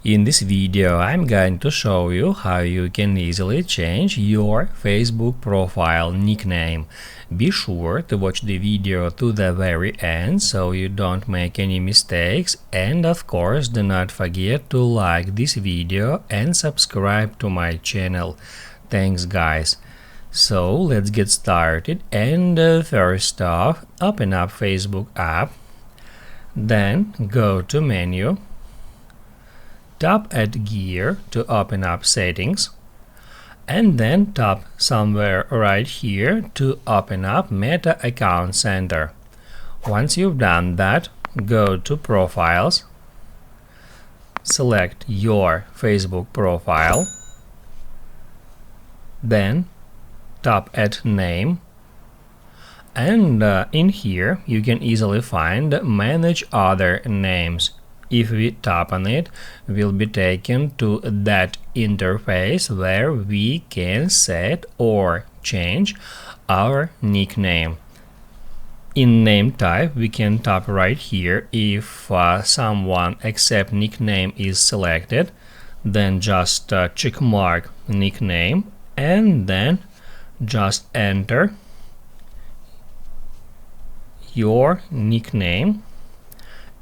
In this video, I'm going to show you how you can easily change your Facebook profile nickname. Be sure to watch the video to the very end so you don't make any mistakes, and of course do not forget to like this video and subscribe to my channel. Thanks guys. So let's get started, and first off, open up Facebook app, then go to menu. Tap at gear to open up settings, and then tap somewhere right here to open up Meta Account Center. Once you've done that, go to profiles, select your Facebook profile, then tap at name, and in here you can easily find manage other names. If we tap on it, we'll be taken to that interface where we can set or change our nickname. In name type, we can tap right here. If someone except nickname is selected, then just check mark nickname and then just enter your nickname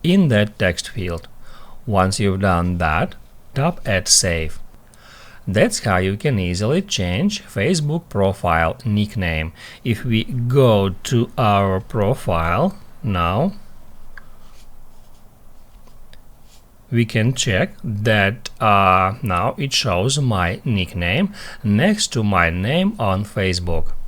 in that text field. Once you've done that, tap at save. That's how you can easily change Facebook profile nickname. If we go to our profile now, we can check that now it shows my nickname next to my name on Facebook.